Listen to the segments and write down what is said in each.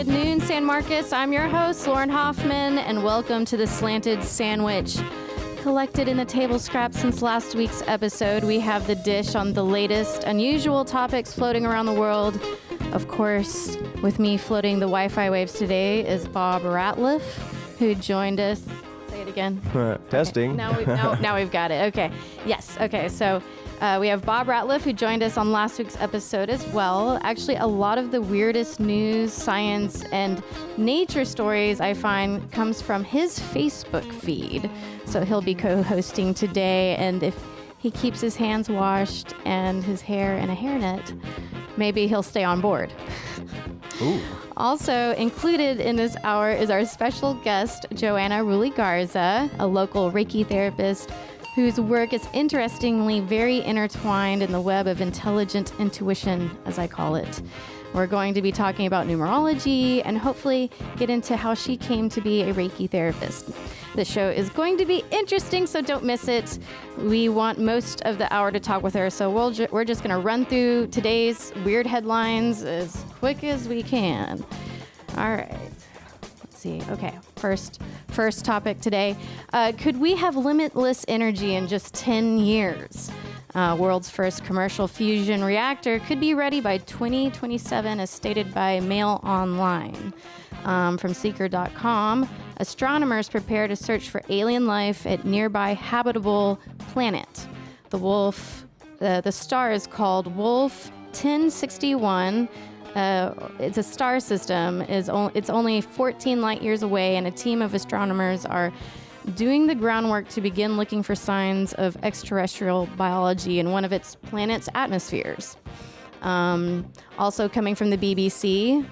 Good noon, San Marcos. I'm your host, Lauren Hofmann, and welcome to the Slanted Sandwich. Collected in the table scraps since last week's episode, we have the dish on the latest unusual topics floating around the world. Of course, with me floating the Wi-Fi waves today is Bob Ratliff, who joined us. Say it again. Testing. Okay. Now we've got it. Okay. Yes. Okay. So we have Bob Ratliff, who joined us on last week's episode as well. Actually, a lot of the weirdest news, science, and nature stories I find comes from his Facebook feed. So he'll be co-hosting today, and if he keeps his hands washed and his hair in a hairnet, maybe he'll stay on board. Ooh. Also included in this hour is our special guest, Joanna Ruley-Garza, a local Reiki therapist whose work is interestingly very intertwined in the web of intelligent intuition, as I call it. We're going to be talking about numerology and hopefully get into how she came to be a Reiki therapist. The show is going to be interesting, so don't miss it. We want most of the hour to talk with her, so we're just going to run through today's weird headlines as quick as we can. All right. Let's see. Okay. First topic today. Could we have limitless energy in just 10 years? World's first commercial fusion reactor could be ready by 2027, as stated by Mail Online. From Seeker.com, astronomers prepare to search for alien life at nearby habitable planet. The star is called Wolf 1061. It's a star system. It's only 14 light years away, and a team of astronomers are doing the groundwork to begin looking for signs of extraterrestrial biology in one of its planet's atmospheres. Also coming from the BBC,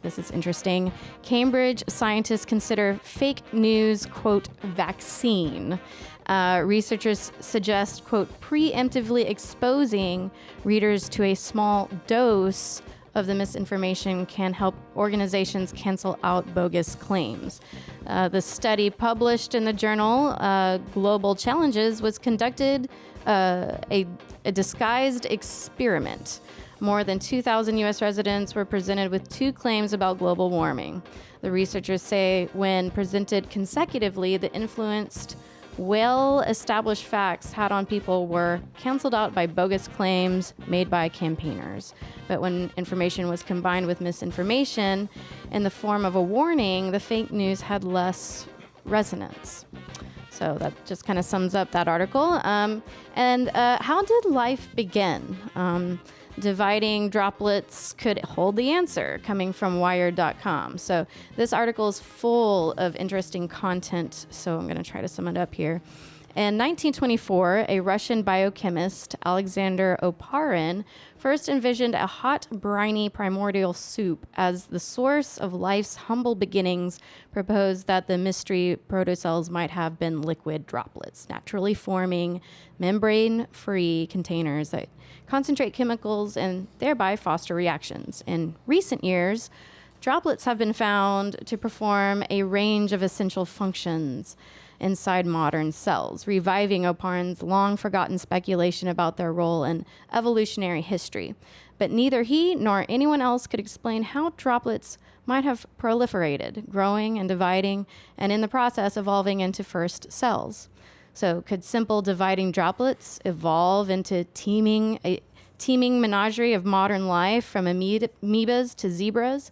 this is interesting, Cambridge scientists consider fake news, quote, vaccine. Researchers suggest, quote, preemptively exposing readers to a small dose of the misinformation can help organizations cancel out bogus claims. The study published in the journal Global Challenges was conducted a disguised experiment. More than 2,000 U.S. residents were presented with two claims about global warming. The researchers say when presented consecutively, the influenced, well-established facts had on people were canceled out by bogus claims made by campaigners. But when information was combined with misinformation in the form of a warning, the fake news had less resonance. So that just kind of sums up that article. And how did life begin? Dividing droplets could hold the answer, coming from Wired.com. So this article is full of interesting content, so I'm going to try to sum it up here. In 1924, a Russian biochemist, Alexander Oparin, first envisioned a hot, briny primordial soup as the source of life's humble beginnings, proposed that the mystery protocells might have been liquid droplets, naturally forming membrane-free containers that concentrate chemicals and thereby foster reactions. In recent years, droplets have been found to perform a range of essential functions inside modern cells, reviving Oparin's long-forgotten speculation about their role in evolutionary history. But neither he nor anyone else could explain how droplets might have proliferated, growing and dividing, and in the process evolving into first cells. So could simple dividing droplets evolve into a teeming menagerie of modern life, from amoebas to zebras?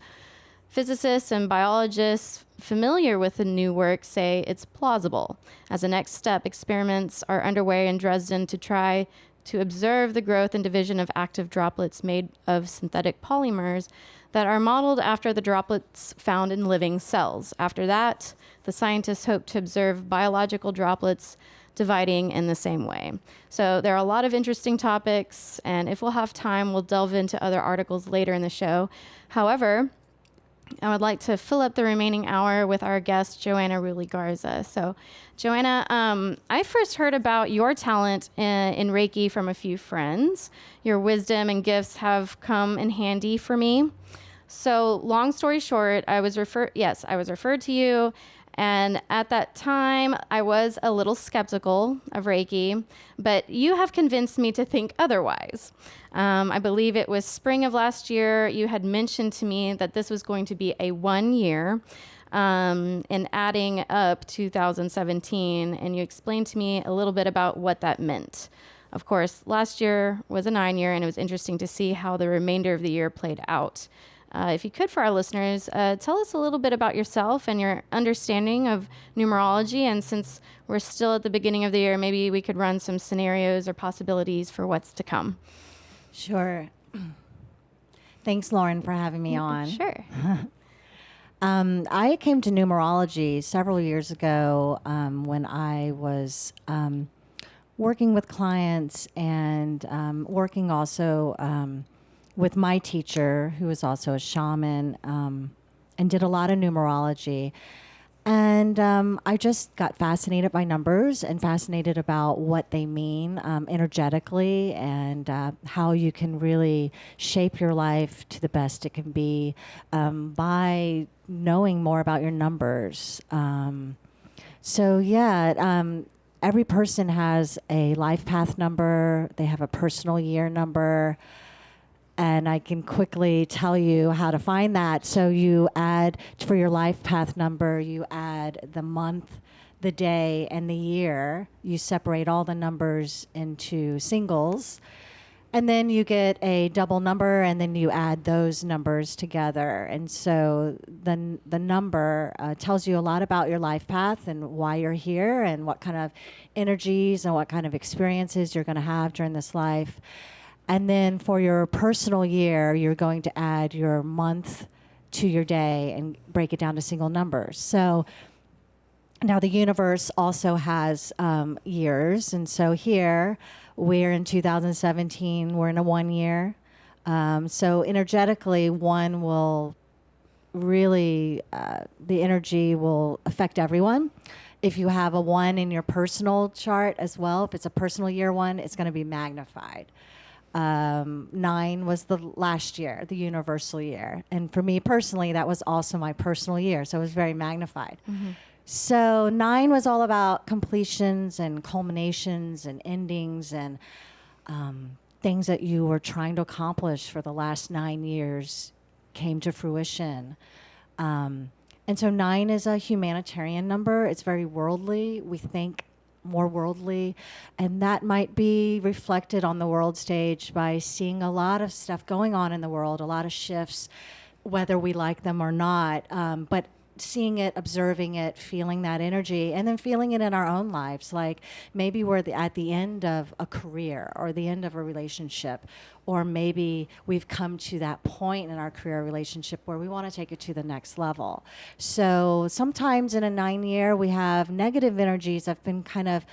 Physicists and biologists familiar with the new work say it's plausible. As a next step, experiments are underway in Dresden to try to observe the growth and division of active droplets made of synthetic polymers that are modeled after the droplets found in living cells. After that, the scientists hope to observe biological droplets dividing in the same way. So there are a lot of interesting topics, and if we'll have time, we'll delve into other articles later in the show. However, I would like to fill up the remaining hour with our guest, Joanna Ruley-Garza. So, Joanna, I first heard about your talent in Reiki from a few friends. Your wisdom and gifts have come in handy for me. So, long story short, I was referred to you, And at that time, I was a little skeptical of Reiki, but you have convinced me to think otherwise. I believe it was spring of last year, you had mentioned to me that this was going to be a 1 year, and adding up 2017, and you explained to me a little bit about what that meant. Of course, last year was a 9 year, and it was interesting to see how the remainder of the year played out. If you could, for our listeners, tell us a little bit about yourself and your understanding of numerology. And since we're still at the beginning of the year, maybe we could run some scenarios or possibilities for what's to come. Sure. Thanks, Lauren, for having me on. Sure. I came to numerology several years ago when I was working with clients and working also with my teacher, who was also a shaman, and did a lot of numerology. And I just got fascinated by numbers and fascinated about what they mean energetically and how you can really shape your life to the best it can be by knowing more about your numbers. Every person has a life path number. They have a personal year number. And I can quickly tell you how to find that. So you add, for your life path number, you add the month, the day, and the year. You separate all the numbers into singles. And then you get a double number, and then you add those numbers together. And so the number tells you a lot about your life path and why you're here and what kind of energies and what kind of experiences you're going to have during this life. And then for your personal year, you're going to add your month to your day and break it down to single numbers. So now the universe also has years. And so here we're in 2017, we're in a 1 year. So energetically, one will really, the energy will affect everyone. If you have a 1 in your personal chart as well, if it's a personal year 1, it's going to be magnified. 9 was the last year, the universal year. And for me personally, that was also my personal year. So it was very magnified. Mm-hmm. So 9 was all about completions and culminations and endings and things that you were trying to accomplish for the last 9 years came to fruition. And so 9 is a humanitarian number. It's very worldly. We think more worldly, and that might be reflected on the world stage by seeing a lot of stuff going on in the world, a lot of shifts, whether we like them or not, but seeing it, observing it, feeling that energy, and then feeling it in our own lives. Like maybe we're at the end of a career or the end of a relationship, or maybe we've come to that point in our career relationship where we want to take it to the next level. So sometimes in a 9 year, we have negative energies that have been kind of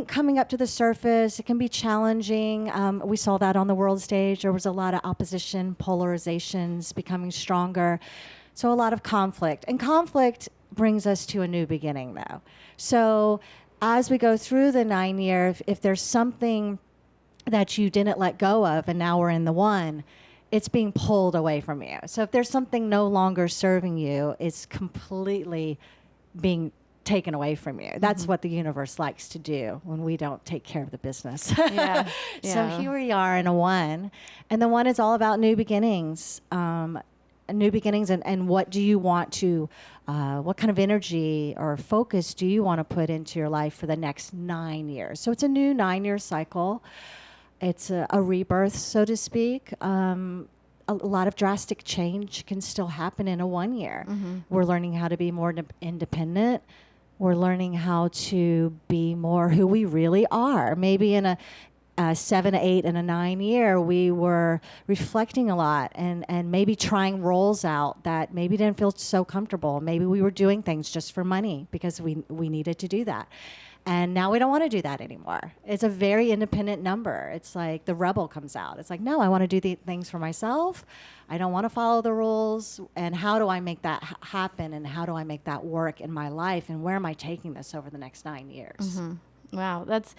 coming up to the surface. It can be challenging. We saw that on the world stage. There was a lot of opposition, polarizations becoming stronger. So a lot of conflict. And conflict brings us to a new beginning, though. So as we go through the 9 year, if there's something that you didn't let go of and now we're in the 1, it's being pulled away from you. So if there's something no longer serving you, it's completely being taken away from you. That's what the universe likes to do when we don't take care of the business. Yeah. So here we are in a 1. And the 1 is all about new beginnings. New beginnings, and what do you want to, what kind of energy or focus do you want to put into your life for the next 9 years? So it's a new 9-year cycle. It's a rebirth, so to speak. A lot of drastic change can still happen in a 1 year. Mm-hmm. We're learning how to be more independent. We're learning how to be more who we really are. Maybe in a 7, 8, and a 9 year, we were reflecting a lot and maybe trying roles out that maybe didn't feel so comfortable. Maybe we were doing things just for money because we needed to do that. And now we don't want to do that anymore. It's a very independent number. It's like the rebel comes out. It's like, no, I want to do the things for myself. I don't want to follow the rules. And how do I make that happen? And how do I make that work in my life? And where am I taking this over the next 9 years? Mm-hmm. Wow, that's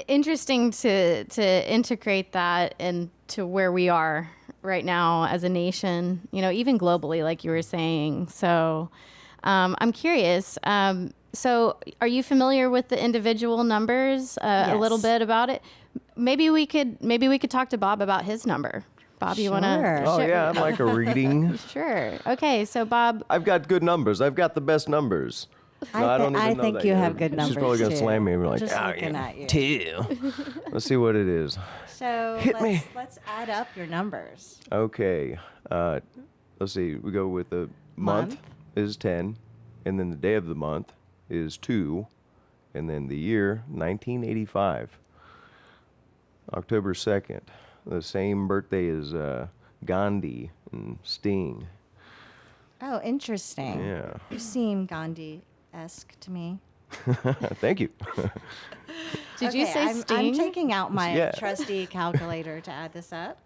interesting to integrate that into where we are right now as a nation, even globally, like you were saying. So I'm curious. So are you familiar with the individual numbers? A little Yes. bit about it? Maybe we could talk to Bob about his number. Bob, you want to? Sure. Oh, yeah, I'd like a reading. Sure. Okay, so Bob, I've got good numbers. I've got the best numbers. No, I don't even I know think that you yet. have good numbers. She's probably going to too. slam me and be like, Just "Ah, looking yeah, at you. 2. Let's see what it is. So Hit me. let's add up your numbers. Okay. Let's see. We go with the month is 10, and then the day of the month is 2, and then the year 1985, October 2nd. The same birthday as Gandhi and Sting. Oh, interesting. Yeah. You seem Gandhi-esque to me. Thank you. did you Okay, say I'm Sting? taking out my Yeah. trusty calculator to add this up.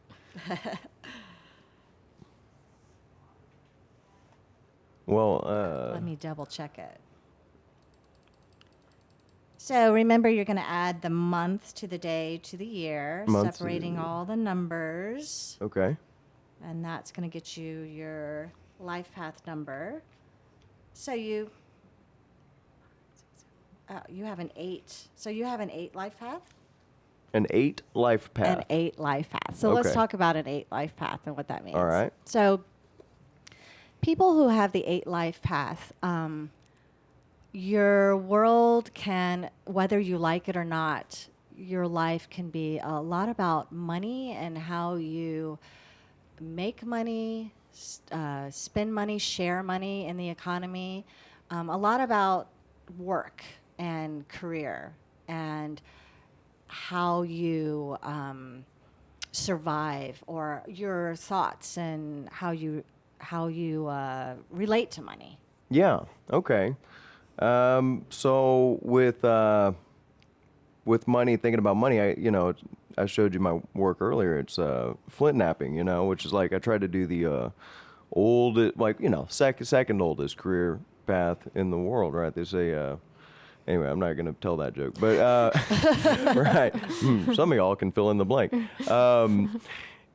Well, Let me double check it. So remember, you're going to add the month to the day to the year, Month to- separating all the numbers. okay. And that's going to get you your life path number. So you have an 8. So you have an 8 life path? An 8 life path. An 8 life path. So let's Okay. talk about an 8 life path and what that means. All right. So people who have the 8 life path, your world can, whether you like it or not, your life can be a lot about money and how you make money, spend money, share money in the economy. A lot about work and career and how you survive, or your thoughts and how you relate to money. Yeah. Okay. So with money, thinking about money, I showed you my work earlier. It's flint napping, which is like I try to do the second oldest career path in the world, right? They say. Anyway, I'm not going to tell that joke, but right. Some of y'all can fill in the blank.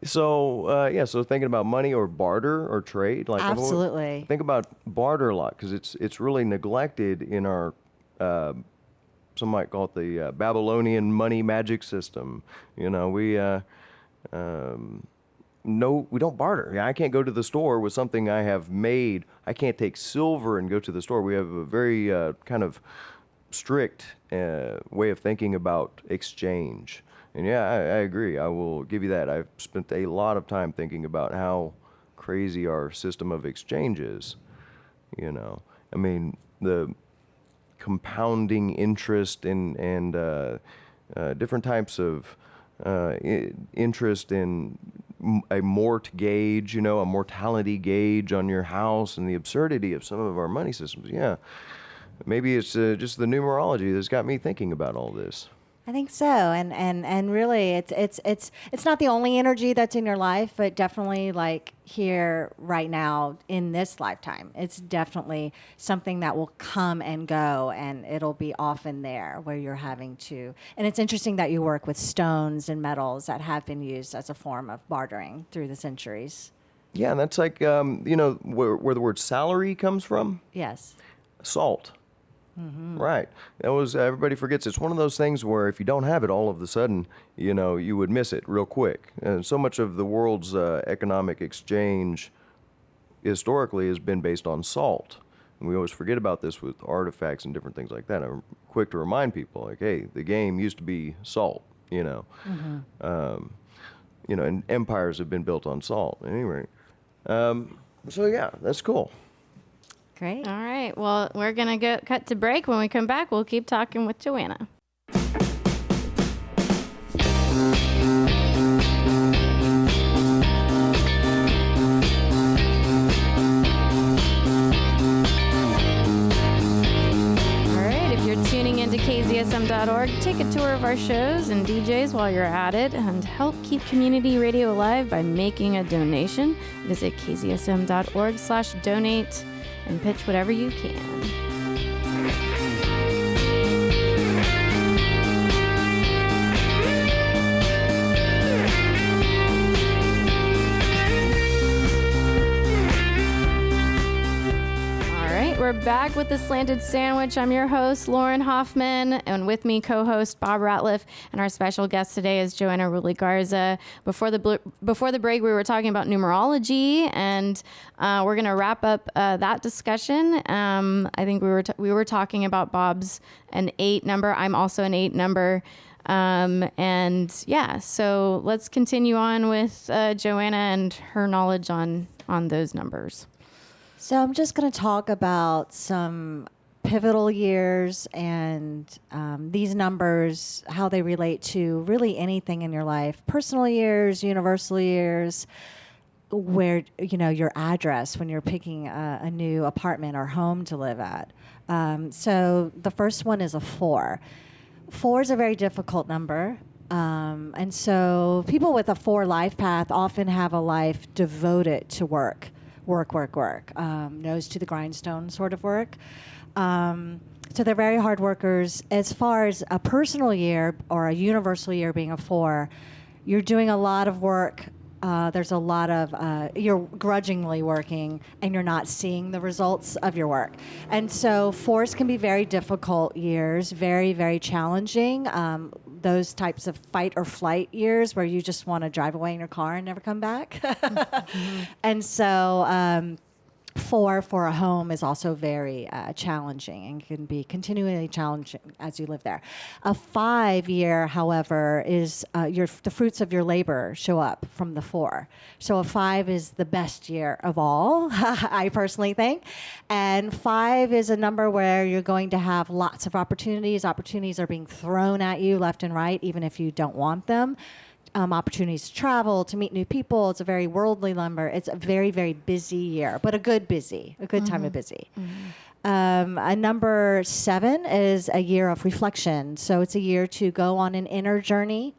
So thinking about money or barter or trade, like Absolutely. think about barter a lot because it's really neglected in our some might call it the Babylonian money magic system. We don't barter. Yeah, I can't go to the store with something I have made. I can't take silver and go to the store. We have a very kind of strict way of thinking about exchange. And yeah, I agree. I will give you that. I've spent a lot of time thinking about how crazy our system of exchange is. I mean, the compounding interest and different types of interest in a mort gauge, a mortality gauge on your house, and the absurdity of some of our money systems. Yeah. Maybe it's just the numerology that's got me thinking about all this. I think so, and really, it's not the only energy that's in your life, but definitely like here right now in this lifetime, it's definitely something that will come and go, and it'll be often there where you're having to. And it's interesting that you work with stones and metals that have been used as a form of bartering through the centuries. Yeah, and that's like where the word salary comes from. Yes. Salt. Mm-hmm. Right. That was everybody forgets. It's one of those things where if you don't have it, all of a sudden, you would miss it real quick. And so much of the world's economic exchange historically has been based on salt. And we always forget about this with artifacts and different things like that. I'm quick to remind people, like, hey, the game used to be salt. Mm-hmm. And empires have been built on salt. Anyway, so yeah, that's cool. Great. All right. Well, we're going to cut to break. When we come back, we'll keep talking with Joanna. Tuning into KZSM.org, take a tour of our shows and DJs while you're at it, and help keep community radio alive by making a donation. Visit KZSM.org/donate and pitch whatever you can. we're back with the Slanted Sandwich. I'm your host, Lauren Hofmann, and with me, co-host Bob Ratliff, and our special guest today is Joanna Ruley-Garza. Before the break, we were talking about numerology, and we're going to wrap up that discussion. I think we were talking about Bob's an 8 number. I'm also an 8 number. And yeah, so let's continue on with Joanna and her knowledge on those numbers. So I'm just going to talk about some pivotal years and these numbers, how they relate to really anything in your life. Personal years, universal years, where, your address when you're picking a new apartment or home to live at. So the first one is a 4. 4 is a very difficult number. And so people with a 4 life path often have a life devoted to work, nose to the grindstone sort of work. So they're very hard workers. As far as a personal year or a universal year being a 4, you're doing a lot of work. There's a lot of, you're grudgingly working and you're not seeing the results of your work. And so 4s can be very difficult years, very, very challenging. Those types of fight or flight years where you just want to drive away in your car and never come back. Mm-hmm. And so 4 for a home is also very challenging and can be continually challenging as you live there. A 5 year, however, is the fruits of your labor show up from the 4. So a 5 is the best year of all, I personally think. And 5 is a number where you're going to have lots of opportunities. Opportunities are being thrown at you left and right, even if you don't want them. Opportunities to travel, to meet new people. It's a very worldly number. It's a very, very busy year, but a good time of busy. Mm-hmm. A number 7 is a year of reflection. So it's a year to go on an inner journey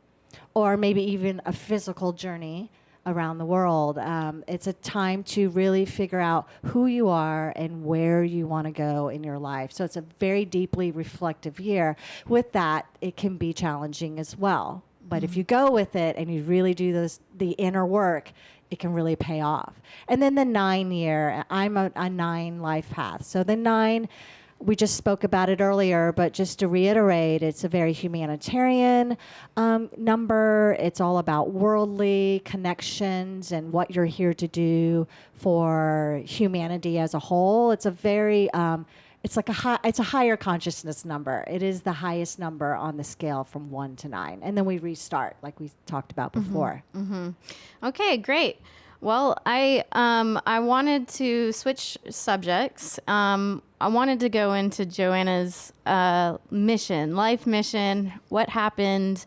or maybe even a physical journey around the world. It's a time to really figure out who you are and where you want to go in your life. So it's a very deeply reflective year. With that, it can be challenging as well. But if you go with it and you really do the inner work, it can really pay off. And then the 9 year, I'm a 9 life path. So the 9, we just spoke about it earlier, but just to reiterate, it's a very humanitarian number. It's all about worldly connections and what you're here to do for humanity as a whole. It's a very it's a higher consciousness number. It is the highest number on the scale from 1 to 9. And then we restart like we talked about before. Mm-hmm. Okay, great. Well, I wanted to switch subjects. I wanted to go into Joanna's life mission. What happened?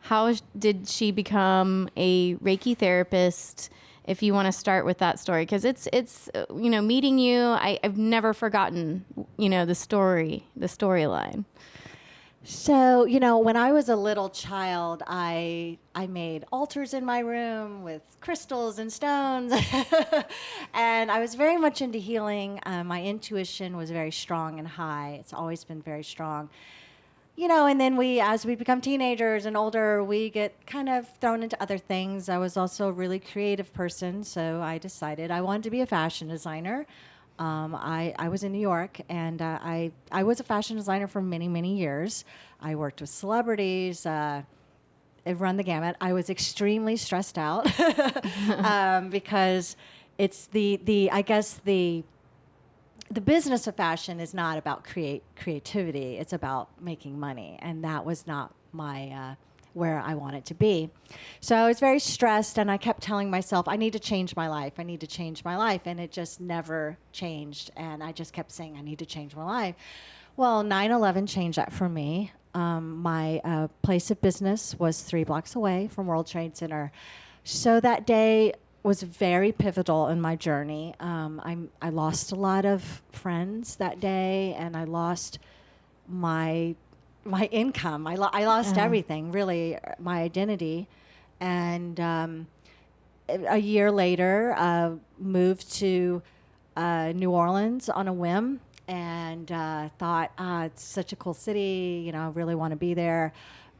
How did she become a Reiki therapist? If you want to start with that story, because it's meeting you, I've never forgotten the storyline. So when I was a little child, I made altars in my room with crystals and stones, and I was very much into healing. My intuition was very strong and high. It's always been very strong. And then as we become teenagers and older, we get kind of thrown into other things. I was also a really creative person, so I decided I wanted to be a fashion designer. I was in New York, and I was a fashion designer for many, many years. I worked with celebrities, run the gamut. I was extremely stressed out because it's the business of fashion is not about creativity. It's about making money, and that was not my where I wanted to be. So I was very stressed, and I kept telling myself, I need to change my life. I need to change my life, and it just never changed. And I just kept saying, I need to change my life. Well, 9/11 changed that for me. My place of business was 3 blocks away from World Trade Center. So that day was very pivotal in my journey. I lost a lot of friends that day, and I lost my income. I lost everything, really, my identity. And a year later, moved to New Orleans on a whim, and thought, it's such a cool city, I really want to be there.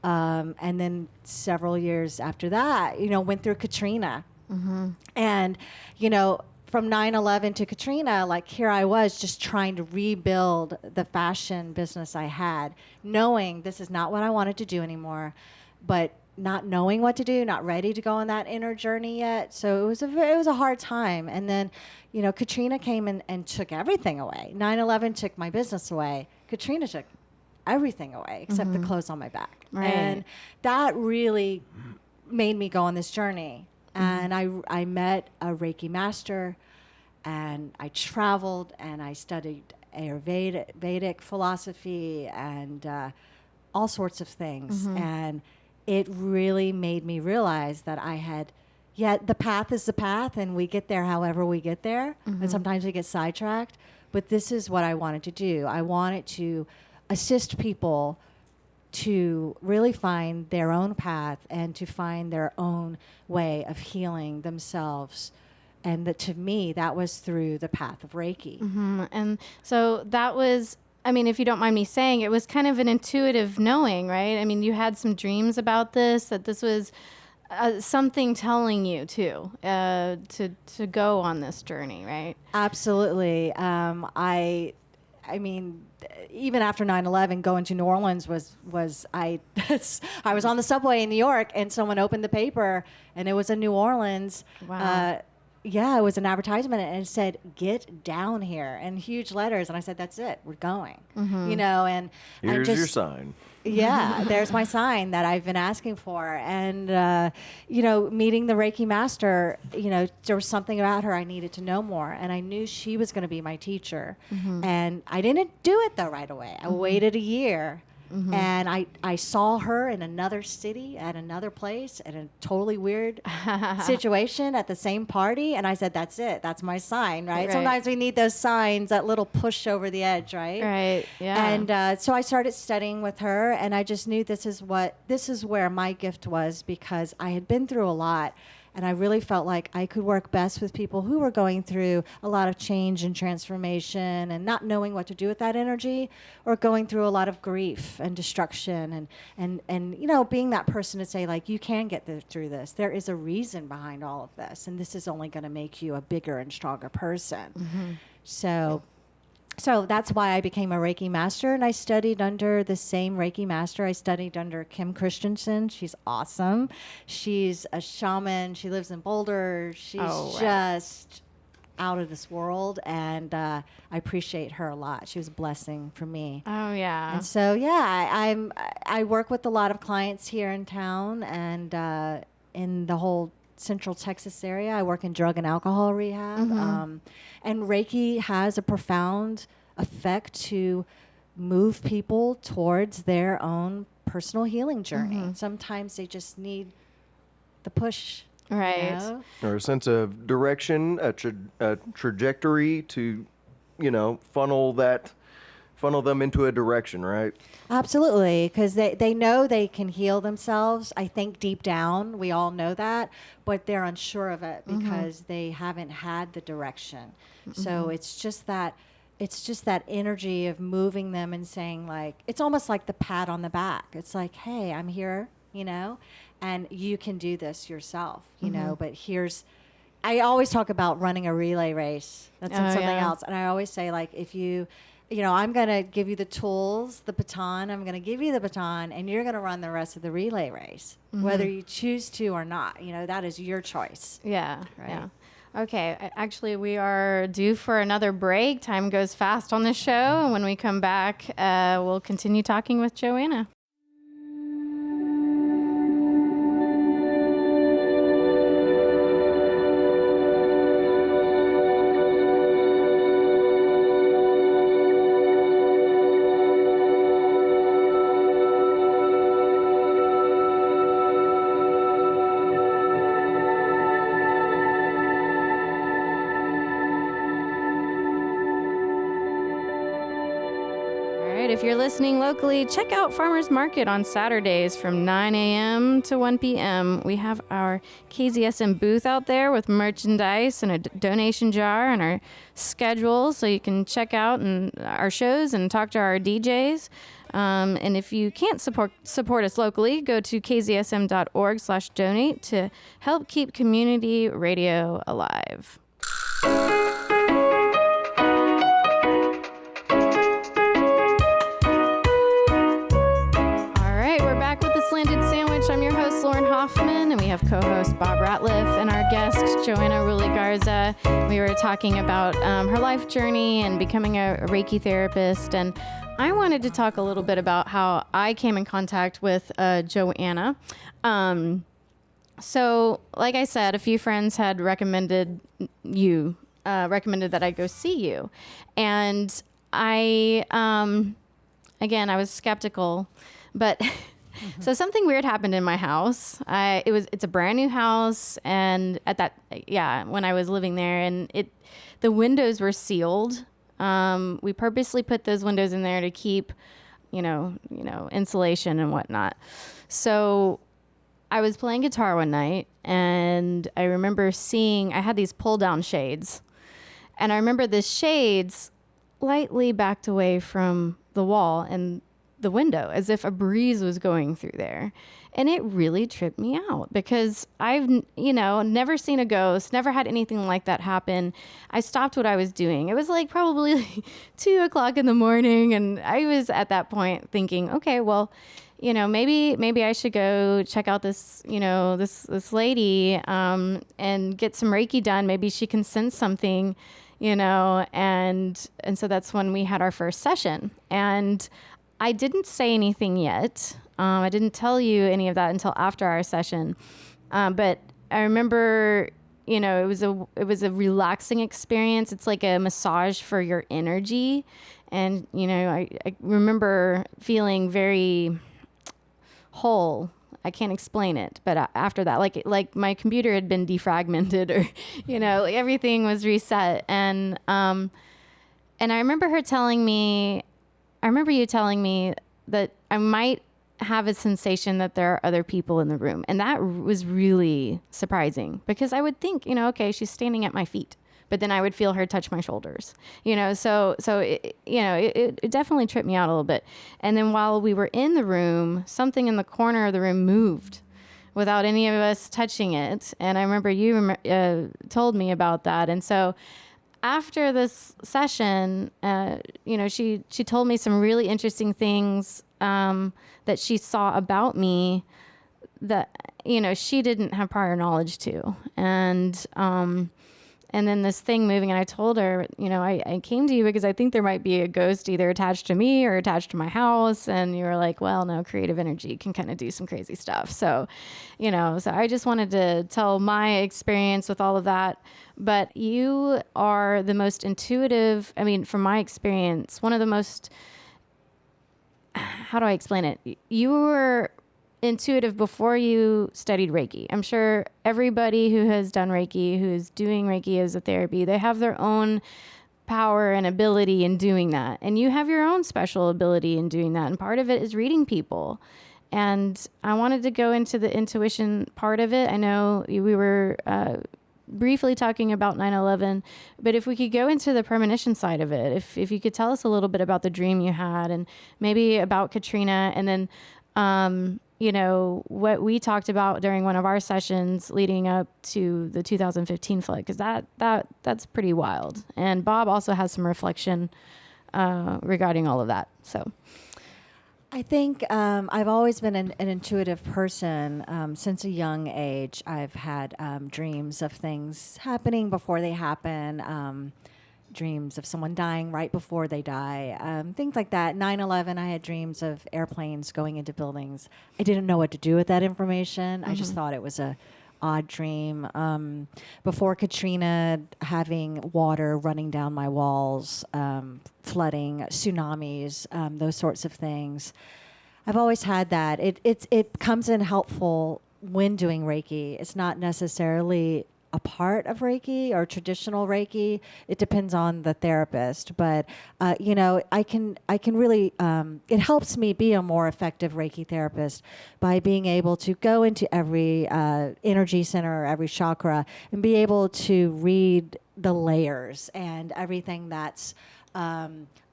And then several years after that, went through Katrina. Mm-hmm. And, from 9/11 to Katrina, like here I was just trying to rebuild the fashion business I had, knowing this is not what I wanted to do anymore, but not knowing what to do, not ready to go on that inner journey yet. So it was a hard time. And then, Katrina came and took everything away. 9/11 took my business away. Katrina took everything away except the clothes on my back. Right. And that really made me go on this journey. And I met a Reiki master, and I traveled, and I studied Ayurvedic philosophy and all sorts of things. And it really made me realize that the path is the path, and we get there however we get there. And sometimes we get sidetracked. But this is what I wanted to do. I wanted to assist people to really find their own path and to find their own way of healing themselves. And to me, that was through the path of Reiki. And so that was, if you don't mind me saying, it was kind of an intuitive knowing, right? You had some dreams about this, that this was something telling you to go on this journey, right? Absolutely. Even after 9/11, going to New Orleans I was on the subway in New York, and someone opened the paper, and it was in New Orleans. Wow. It was an advertisement, and it said, "Get down here," in huge letters. And I said, "That's it. We're going." And Here's your sign. Yeah, there's my sign that I've been asking for. And, meeting the Reiki master, there was something about her I needed to know more. And I knew she was going to be my teacher. And I didn't do it, though, right away. I waited a year. And I saw her in another city, at another place, in a totally weird situation at the same party. And I said, that's it. That's my sign, right? Sometimes we need those signs, that little push over the edge, right? Right, yeah. And so I started studying with her, and I just knew this is where my gift was, because I had been through a lot. And I really felt like I could work best with people who were going through a lot of change and transformation and not knowing what to do with that energy, or going through a lot of grief and destruction, and being that person to say, like, you can get through this. There is a reason behind all of this, and this is only going to make you a bigger and stronger person. So that's why I became a Reiki master, and I studied under the same Reiki master. I studied under Kim Christensen. She's awesome. She's a shaman. She lives in Boulder. She's just out of this world, and I appreciate her a lot. She was a blessing for me. Oh, yeah. And so, I work with a lot of clients here in town and in the whole Central Texas area. I work in drug and alcohol rehab. And Reiki has a profound effect to move people towards their own personal healing journey. Sometimes they just need the push. Right. Or a sense of direction, a trajectory to, funnel them into a direction, right? Absolutely, because they know they can heal themselves. I think deep down, we all know that, but they're unsure of it because they haven't had the direction. So it's just that energy of moving them and saying, like, it's almost like the pat on the back. It's like, hey, I'm here, and you can do this yourself, but I always talk about running a relay race. That's something else. And I always say, like, if I'm going to give you the tools, the baton. I'm going to give you the baton, and you're going to run the rest of the relay race, whether you choose to or not. That is your choice. Yeah. Right. Yeah. Okay. Actually, we are due for another break. Time goes fast on this show. And when we come back, we'll continue talking with Joanna. If you're listening locally, check out Farmers Market on Saturdays from 9 a.m. to 1 p.m. We have our KZSM booth out there with merchandise and a donation jar and our schedule, so you can check out our shows and talk to our DJs. And if you can't support us locally, go to kzsm.org/donate to help keep community radio alive. Slanted Sandwich. I'm your host, Lauren Hofmann, and we have co-host Bob Ratliff and our guest, Joanna Ruley-Garza. We were talking about her life journey and becoming a Reiki therapist, and I wanted to talk a little bit about how I came in contact with Joanna. So, like I said, a few friends had recommended that I go see you, and I was skeptical, but so something weird happened in my house. It's a brand new house, and when I was living there, and the windows were sealed. We purposely put those windows in there to keep, insulation and whatnot. So I was playing guitar one night, and I remember I had these pull down shades, and I remember the shades lightly backed away from the wall and the window as if a breeze was going through there. And it really tripped me out because I've, never seen a ghost, never had anything like that happen. I stopped what I was doing. It was probably 2:00 in the morning. And I was at that point thinking, okay, well, maybe I should go check out this, this lady, and get some Reiki done. Maybe she can sense something, and so that's when we had our first session. And I didn't say anything yet. I didn't tell you any of that until after our session. But I remember, it was a relaxing experience. It's like a massage for your energy. And, I remember feeling very whole. I can't explain it. But after that, like my computer had been defragmented, or, everything was reset. And I remember you telling me that I might have a sensation that there are other people in the room. And that was really surprising because I would think, okay, she's standing at my feet, but then I would feel her touch my shoulders, so it definitely tripped me out a little bit. And then while we were in the room, something in the corner of the room moved without any of us touching it. And I remember you told me about that. And so after this session, she told me some really interesting things that she saw about me that, she didn't have prior knowledge to. And then this thing moving, and I told her, I came to you because I think there might be a ghost either attached to me or attached to my house. And you were like, well, no, creative energy can kind of do some crazy stuff. So, so I just wanted to tell my experience with all of that. But you are the most intuitive, from my experience, one of the most, how do I explain it? You were intuitive before you studied Reiki. I'm sure everybody who has done Reiki, who is doing Reiki as a therapy, they have their own power and ability in doing that. And you have your own special ability in doing that. And part of it is reading people. And I wanted to go into the intuition part of it. I know we were briefly talking about 9/11, but if we could go into the premonition side of it, if you could tell us a little bit about the dream you had and maybe about Katrina, and then what we talked about during one of our sessions leading up to the 2015 flood, because that's pretty wild. And Bob also has some reflection regarding all of that. So I think I've always been an intuitive person. Since a young age, I've had dreams of things happening before they happen. Dreams of someone dying right before they die, things like that. 9/11, I had dreams of airplanes going into buildings. I didn't know what to do with that information. I just thought it was a odd dream. Before Katrina, having water running down my walls, flooding, tsunamis, those sorts of things. I've always had that. It comes in helpful when doing Reiki. It's not necessarily a part of Reiki or traditional Reiki. It depends on the therapist, but I can really. It helps me be a more effective Reiki therapist by being able to go into every energy center, every chakra, and be able to read the layers and everything that's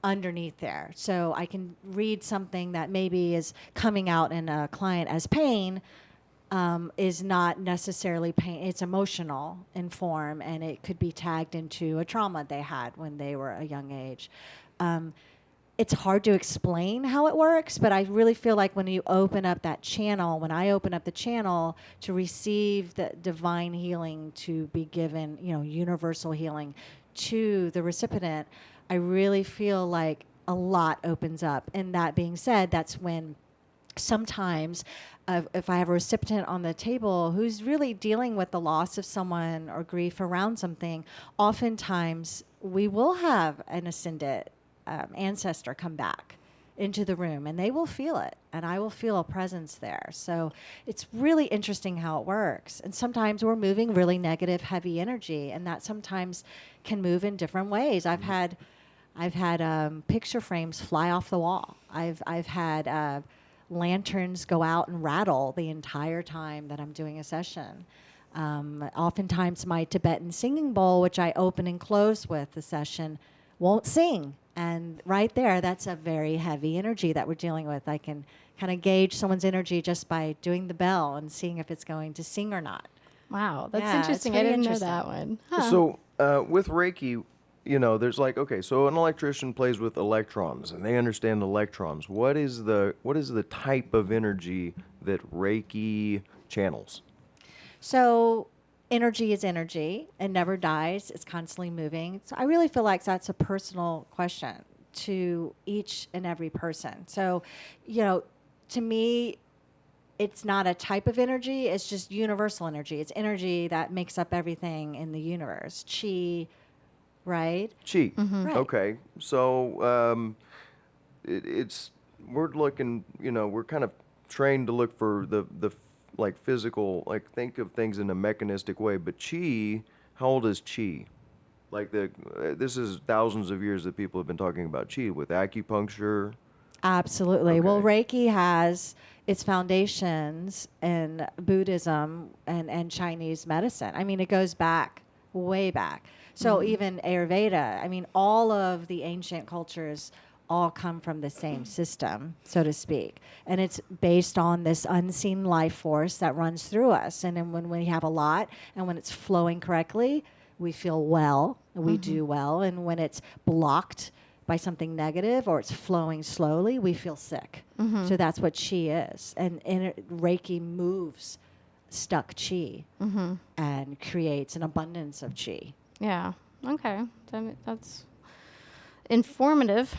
underneath there. So I can read something that maybe is coming out in a client as pain, is not necessarily pain. It's emotional in form, and it could be tagged into a trauma they had when they were a young age. It's hard to explain how it works, but I really feel like when you open up that channel, when I open up the channel to receive the divine healing, to be given, universal healing to the recipient, I really feel like a lot opens up. And that being said, that's when sometimes if I have a recipient on the table who's really dealing with the loss of someone or grief around something, oftentimes we will have an ascended ancestor come back into the room, and they will feel it, and I will feel a presence there. So it's really interesting how it works. And sometimes we're moving really negative, heavy energy, and that sometimes can move in different ways. I've had picture frames fly off the wall. I've had lanterns go out and rattle the entire time that I'm doing a session. Oftentimes my Tibetan singing bowl, which I open and close with the session, won't sing. And right there, that's a very heavy energy that we're dealing with. I can kind of gauge someone's energy just by doing the bell and seeing if it's going to sing or not. Wow, that's Yeah, interesting. it's I pretty didn't know interesting. that one. Huh. So with Reiki, there's like, okay, so an electrician plays with electrons, and they understand electrons. What is the type of energy that Reiki channels? So energy is energy and never dies. It's constantly moving. So I really feel like that's a personal question to each and every person. So, to me, it's not a type of energy. It's just universal energy. It's energy that makes up everything in the universe. Chi, right? Chi. Right. Okay. So we're looking, we're kind of trained to look for the like physical, like think of things in a mechanistic way. But Chi, how old is Chi? Like this is thousands of years that people have been talking about Chi with acupuncture. Absolutely. Okay. Well, Reiki has its foundations in Buddhism and Chinese medicine. I mean, it goes back, way back. So even Ayurveda, I mean, all of the ancient cultures all come from the same system, so to speak. And it's based on this unseen life force that runs through us. And then when we have a lot and when it's flowing correctly, we feel well, and we do well. And when it's blocked by something negative or it's flowing slowly, we feel sick. So that's what Chi is. And Reiki moves stuck Chi and creates an abundance of Chi. Yeah. Okay. That's informative.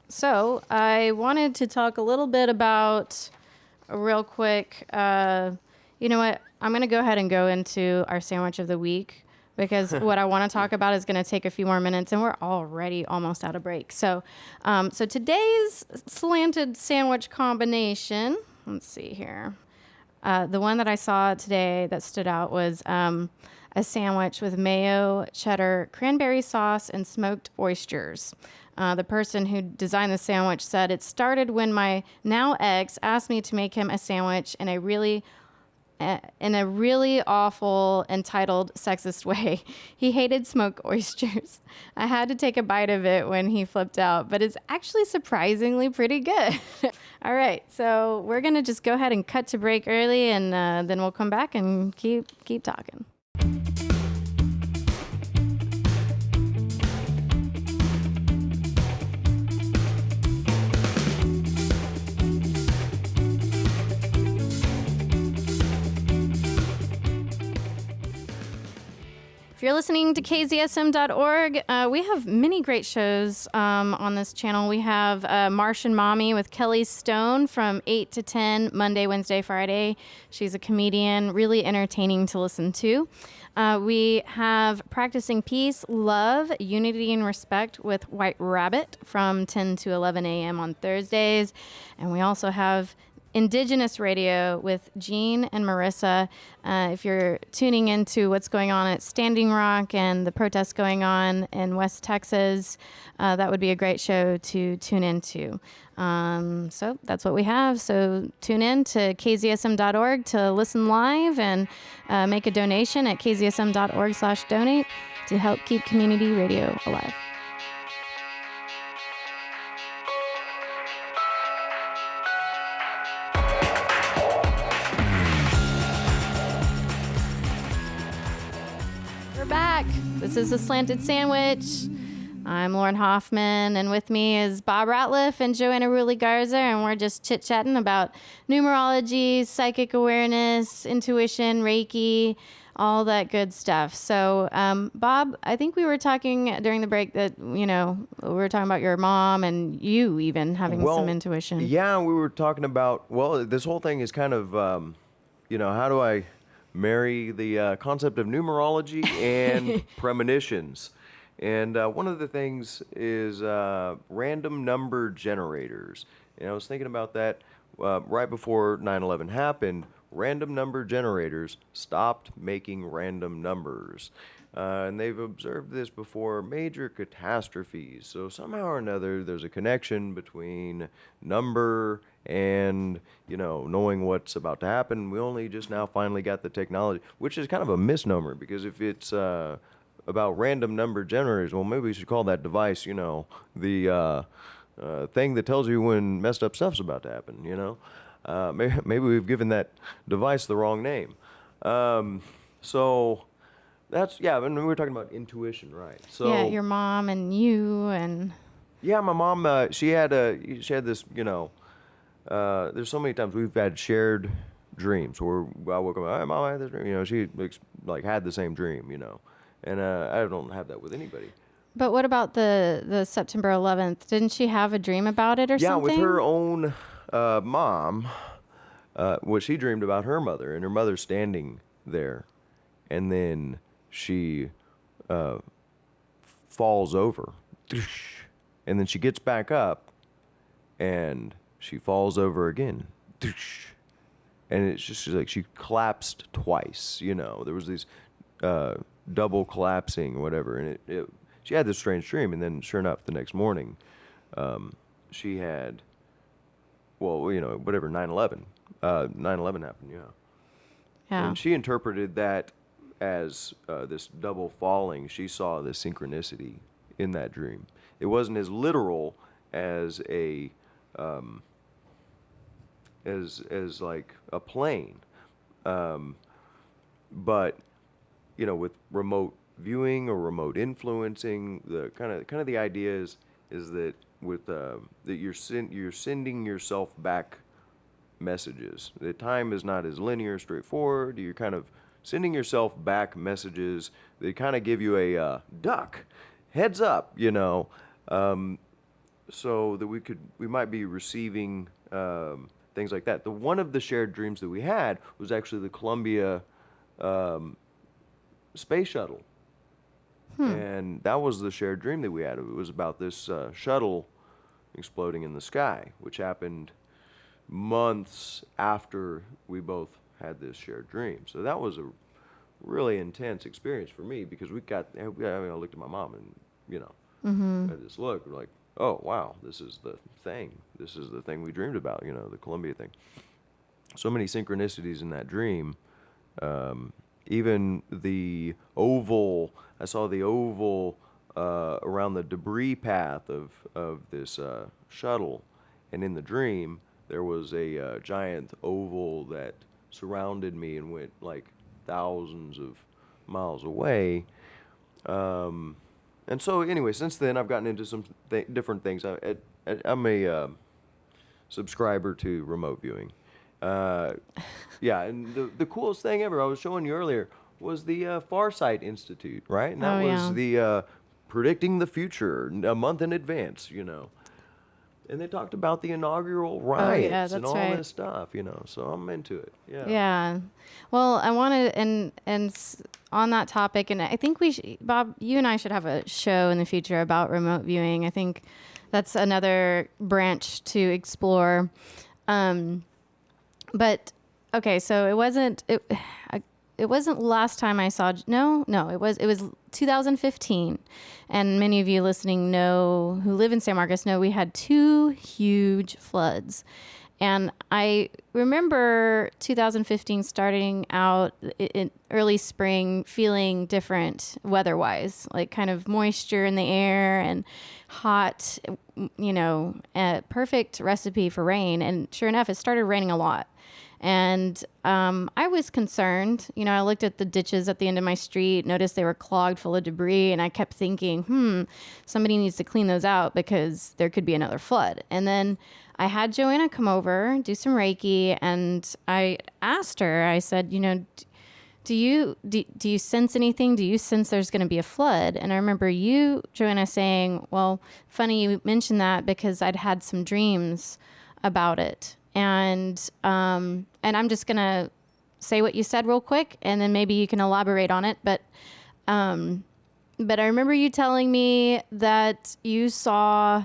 So I wanted to talk a little bit about real quick. You know what? I'm going to go ahead and go into our sandwich of the week, because what I want to talk about is going to take a few more minutes, and we're already almost out of break. So today's slanted sandwich combination, let's see here. The one that I saw today that stood out was a sandwich with mayo, cheddar, cranberry sauce, and smoked oysters. The person who designed the sandwich said, "It started when my now ex asked me to make him a sandwich in a really awful, entitled, sexist way. He hated smoked oysters. I had to take a bite of it when he flipped out, but it's actually surprisingly pretty good." All right, so we're going to just go ahead and cut to break early, and then we'll come back and keep talking. If you're listening to KZSM.org, we have many great shows on this channel. We have Martian Mommy with Kelly Stone from 8 to 10, Monday, Wednesday, Friday. She's a comedian, really entertaining to listen to. We have Practicing Peace, Love, Unity, and Respect with White Rabbit from 10 to 11 a.m. on Thursdays. And we also have Indigenous Radio with Jean and Marissa. If you're tuning into what's going on at Standing Rock and the protests going on in West Texas, that would be a great show to tune into. So that's what we have. So tune in to kzsm.org to listen live, and make a donation at kzsm.org/donate to help keep community radio alive. We're back. This is the Slanted Sandwich. I'm Lauren Hofmann, and with me is Bob Ratliff and Joanna Ruley-Garza, and we're just chit-chatting about numerology, psychic awareness, intuition, Reiki, all that good stuff. So, Bob, I think we were talking during the break that, we were talking about your mom and you even having some intuition. Yeah, we were talking about, this whole thing is kind of, how do I marry the concept of numerology and premonitions? And one of the things is random number generators. And I was thinking about that right before 9/11 happened. Random number generators stopped making random numbers. And they've observed this before major catastrophes. So somehow or another, there's a connection between number and, knowing what's about to happen. We only just now finally got the technology, which is kind of a misnomer, because if it's about random number generators, well, maybe we should call that device, the thing that tells you when messed up stuff's about to happen, Maybe we've given that device the wrong name. So that's, and we were talking about intuition, right? So yeah, your mom and you and... Yeah, my mom, she had this, there's so many times we've had shared dreams where I woke up, hey, Mom, I had this dream. She had the same dream, and I don't have that with anybody. But what about the September 11th? Didn't she have a dream about it or something? Yeah, with her own mom, she dreamed about her mother, and her mother standing there, and then she falls over, and then she gets back up, and she falls over again, and it's just like she collapsed twice. There was these double collapsing or whatever, and she had this strange dream, and then sure enough, the next morning, she had, whatever, 9/11. 9/11 happened, yeah. And she interpreted that as this double falling. She saw the synchronicity in that dream. It wasn't as literal as a as like a plane, but with remote viewing or remote influencing, the kind of the idea is that with that you're sending yourself back messages. The time is not as linear, straightforward. You're kind of sending yourself back messages that kind of give you a duck, heads up, so that we might be receiving things like that. One of the shared dreams that we had was actually the Columbia space shuttle. And that was the shared dream that we had. It was about this shuttle exploding in the sky, which happened months after we both had this shared dream. So that was a really intense experience for me, because I looked at my mom and, had this look like, oh, wow, this is the thing. This is the thing we dreamed about, the Columbia thing. So many synchronicities in that dream. Even I saw the oval around the debris path of this shuttle, and in the dream there was a giant oval that surrounded me and went like thousands of miles away. And so anyway, since then I've gotten into some different things. I'm a subscriber to remote viewing. And the coolest thing ever I was showing you earlier was the Farsight Institute, right? And that was the predicting the future a month in advance, And they talked about the inaugural riots and all this stuff, So I'm into it. Yeah. Yeah. Well, I wanted, and on that topic, and I think Bob, you and I should have a show in the future about remote viewing. I think that's another branch to explore. But okay, so it wasn't last time I saw. No, it was 2015, and many of you listening who live in San Marcos know we had 2 huge floods, and I remember 2015 starting out in early spring, feeling different weather-wise, like kind of moisture in the air and hot, a perfect recipe for rain. And sure enough, it started raining a lot. And I was concerned. You know, I looked at the ditches at the end of my street, noticed they were clogged full of debris, and I kept thinking, somebody needs to clean those out because there could be another flood. And then I had Joanna come over, do some Reiki, and I asked her, I said, you know, do you sense anything? Do you sense there's going to be a flood? And I remember you, Joanna, saying, well, funny you mentioned that because I'd had some dreams about it. And I'm just going to say what you said real quick, and then maybe you can elaborate on it. But I remember you telling me that you saw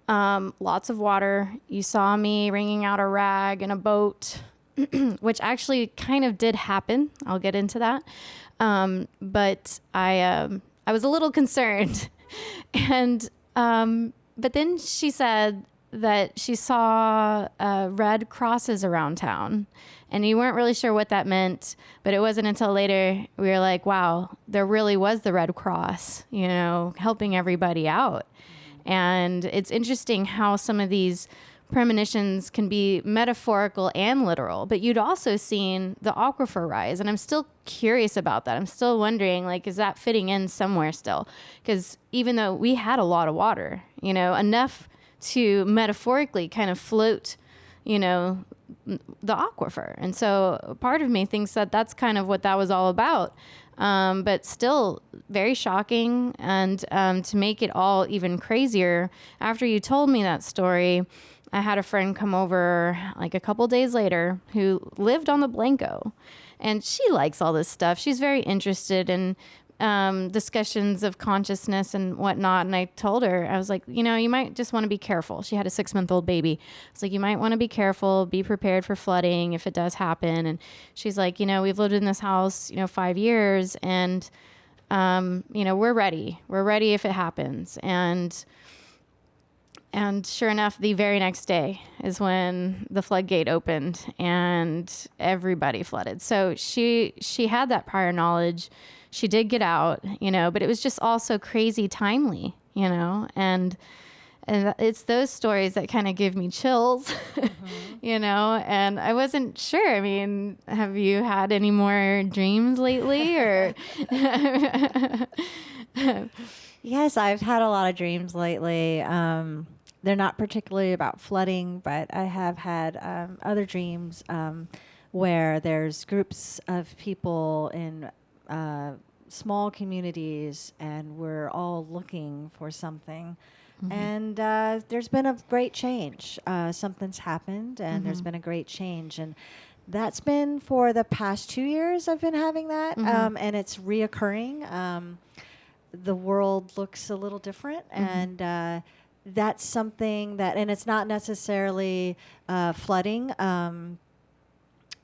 lots of water. You saw me wringing out a rag in a boat, which actually kind of did happen. I'll get into that. But I was a little concerned. And but then she said that she saw red crosses around town, and you weren't really sure what that meant. But it wasn't until later we were like, wow, there really was the Red Cross, you know, helping everybody out. And it's interesting how some of these premonitions can be metaphorical and literal, but you'd also seen the aquifer rise. And I'm still curious about that. I'm still wondering, like, is that fitting in somewhere still? Because even though we had a lot of water, you know, enough to metaphorically kind of float, you know, the aquifer. And so part of me thinks that that's kind of what that was all about. But still very shocking. And to make it all even crazier, after you told me that story, I had a friend come over like a couple days later who lived on the Blanco, and she likes all this stuff. She's very interested in discussions of consciousness and whatnot. And I told her, I was like, you know, you might just want to be careful. She had a 6-month-old baby. It's like, you might want to be careful, be prepared for flooding if it does happen. And she's like, you know, we've lived in this house, you know, 5 years, and, you know, we're ready. We're ready if it happens. And sure enough, the very next day is when the floodgate opened and everybody flooded. So she had that prior knowledge. She did get out, you know, but it was just all so crazy timely, you know, and it's those stories that kind of give me chills, you know, and I wasn't sure. I mean, have you had any more dreams lately, or? Yes, I've had a lot of dreams lately. They're not particularly about flooding, but I have had other dreams where there's groups of people in small communities, and we're all looking for something. Mm-hmm. And there's been a great change. Something's happened, and there's been a great change. And that's been for the past 2 years I've been having that, and it's reoccurring. The world looks a little different, and that's something that, and it's not necessarily flooding,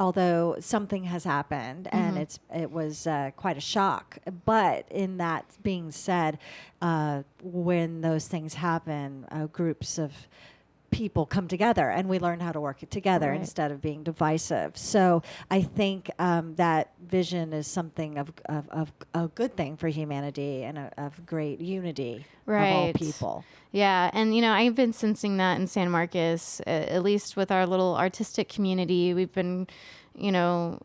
although something has happened, and it was quite a shock. But in that being said, when those things happen, groups of people come together, and we learn how to work it together instead of being divisive. So I think that vision is something of a good thing for humanity, and of great unity of all people. Yeah, and you know, I've been sensing that in San Marcos, at least with our little artistic community. We've been, you know,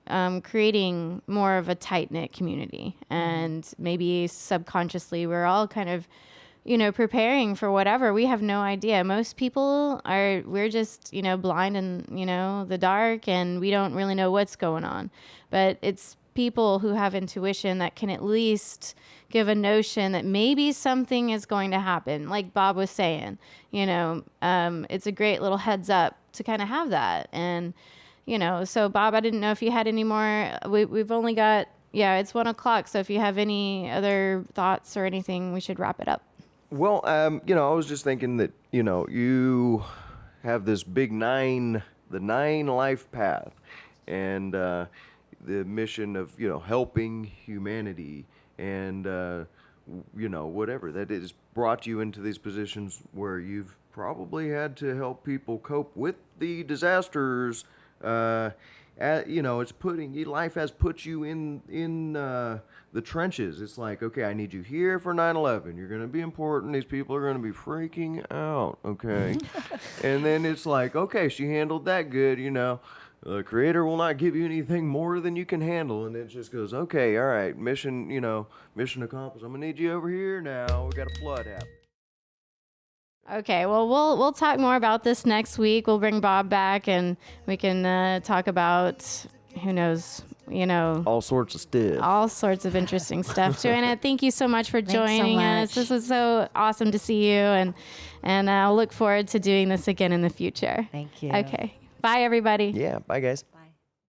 creating more of a tight-knit community, and maybe subconsciously we're all kind of, you know, preparing for whatever. We have no idea. Most people we're just, you know, blind in, you know, the dark, and we don't really know what's going on. But it's people who have intuition that can at least give a notion that maybe something is going to happen. Like Bob was saying, you know, it's a great little heads up to kind of have that. And, you know, so Bob, I didn't know if you had any more. We've only got, it's 1:00. So if you have any other thoughts or anything, we should wrap it up. Well, you know, I was just thinking that, you know, you have this big the 9 life path, and the mission of, you know, helping humanity, and, you know, whatever that is, brought you into these positions where you've probably had to help people cope with the disasters. You know, life has put you in the trenches. It's like, okay, I need you here for 9/11. You're going to be important. These people are going to be freaking out, okay? And then it's like, okay, she handled that good, you know. the creator will not give you anything more than you can handle. And it just goes, okay, all right, mission accomplished. I'm gonna need you over here now. We got a flood happening. Okay, well, we'll talk more about this next week. We'll bring Bob back, and we can talk about, who knows, All sorts of stuff. all sorts of interesting stuff. Joanna, thank you so much for Thanks so joining us. much. This was so awesome to see you, and I'll look forward to doing this again in the future. Thank you. Okay, bye, everybody. Yeah, bye, guys.